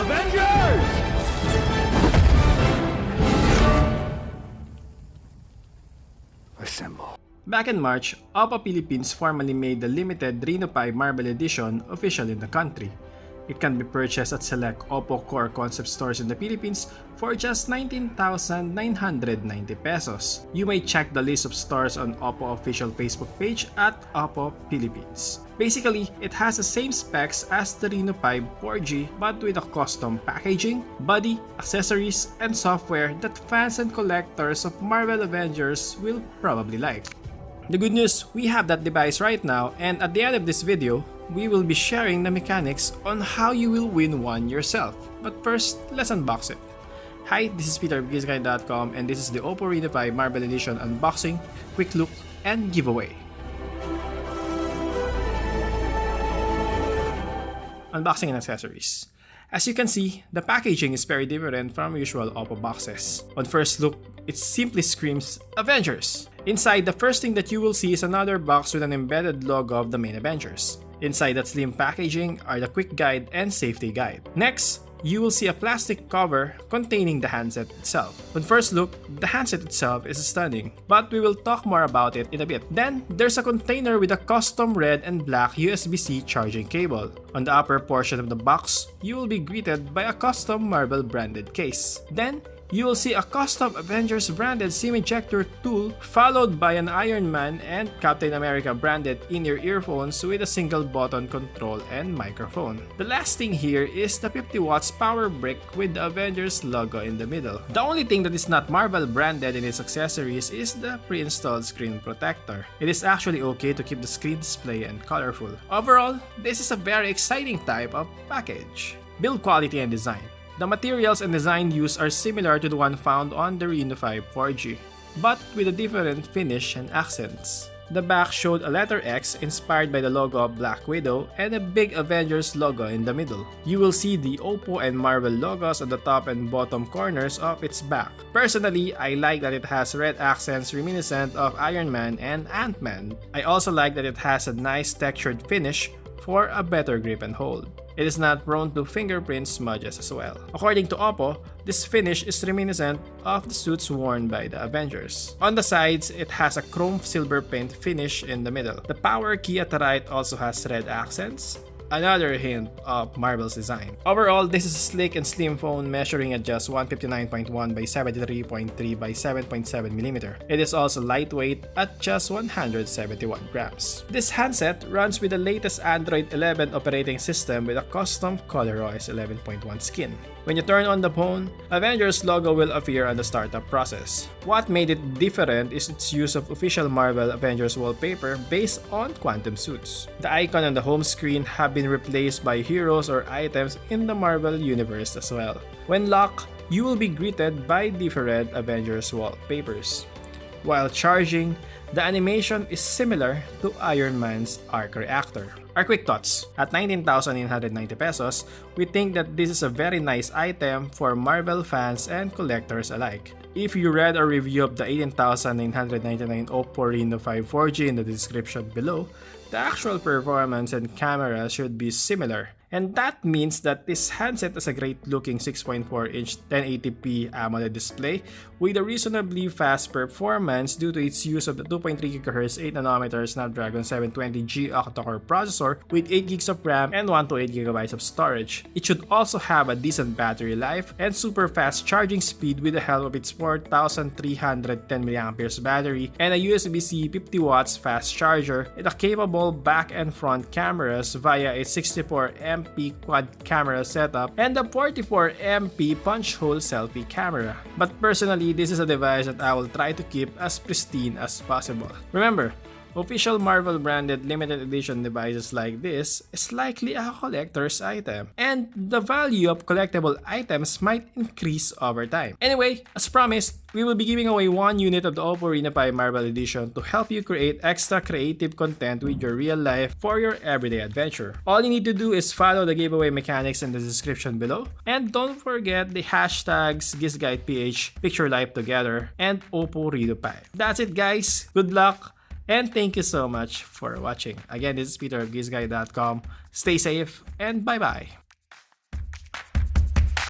Avengers! Assemble. Back in March, OPPO Philippines formally made the limited Reno5 Marvel Edition official in the country. It can be purchased at select OPPO Core Concept Stores in the Philippines for just 19,990 pesos. You may check the list of stores on OPPO official Facebook page at OPPO Philippines. Basically, it has the same specs as the Reno5 4G but with a custom packaging, body, accessories, and software that fans and collectors of Marvel Avengers will probably like. The good news, we have that device right now, and at the end of this video, we will be sharing the mechanics on how you will win one yourself. But first, let's unbox it. Hi, this is Peter of GIZGUIDEPH and this is the OPPO Reno5 Marvel Edition unboxing, quick look, and giveaway. Unboxing and accessories. As you can see, the packaging is very different from usual OPPO boxes. On first look, it simply screams Avengers. Inside, the first thing that you will see is another box with an embedded logo of the main Avengers. Inside that slim packaging are the quick guide and safety guide. Next, you will see a plastic cover containing the handset itself. On first look, the handset itself is stunning, but we will talk more about it in a bit. Then, there's a container with a custom red and black USB-C charging cable. On the upper portion of the box, you will be greeted by a custom Marvel branded case. Then, you will see a custom Avengers branded SIM ejector tool followed by an Iron Man and Captain America branded in-ear earphones with a single button control and microphone. The last thing here is the 50 watts power brick with the Avengers logo in the middle. The only thing that is not Marvel branded in its accessories is the pre-installed screen protector. It is actually okay to keep the screen display and colorful. Overall, this is a very exciting type of package. Build quality and design. The materials and design used are similar to the one found on the Reno5 4G, but with a different finish and accents. The back showed a letter X inspired by the logo of Black Widow and a big Avengers logo in the middle. You will see the OPPO and Marvel logos on the top and bottom corners of its back. Personally, I like that it has red accents reminiscent of Iron Man and Ant-Man. I also like that it has a nice textured finish for a better grip and hold. It is not prone to fingerprint smudges as well. According to OPPO, this finish is reminiscent of the suits worn by the Avengers. On the sides, it has a chrome silver paint finish in the middle. The power key at the right also has red accents, another hint of Marvel's design. Overall, this is a sleek and slim phone measuring at just 159.1 by 73.3 by 7.7mm. It is also lightweight at just 171 grams. This handset runs with the latest Android 11 operating system with a custom ColorOS 11.1 skin. When you turn on the phone, Avengers logo will appear on the startup process. What made it different is its use of official Marvel Avengers wallpaper based on quantum suits. The icon on the home screen have been replaced by heroes or items in the Marvel universe as well. When locked, you will be greeted by different Avengers wallpapers. While charging, the animation is similar to Iron Man's arc reactor. Our quick thoughts. At 19,990 pesos, we think that this is a very nice item for Marvel fans and collectors alike. If you read a review of the 18,999 OPPO Reno5 4G in the description below, the actual performance and camera should be similar. And that means that this handset has a great looking 6.4-inch 1080p AMOLED display with a reasonably fast performance due to its use of the 2.3 GHz 8nm Snapdragon 720G octa-core processor with 8GB of RAM and 128GB of storage. It should also have a decent battery life and super fast charging speed with the help of its 4,310 mAh battery and a USB-C 50 watts fast charger and a capable back and front cameras via its 64MP quad camera setup and the 44MP punch hole selfie camera. But personally, this is a device that I will try to keep as pristine as possible. Remember, official Marvel branded limited edition devices like this is likely a collector's item, and the value of collectible items might increase over time. Anyway, as promised, we will be giving away one unit of the OPPO Reno5 Marvel Edition to help you create extra creative content with your real life for your everyday adventure. All you need to do is follow the giveaway mechanics in the description below, and don't forget the hashtags GIZGUIDEPH, Picture Life Together, and OPPO Reno5. That's it guys, good luck! And thank you so much for watching. Again, this is Peter of GIZGUIDE.com. Stay safe and bye-bye.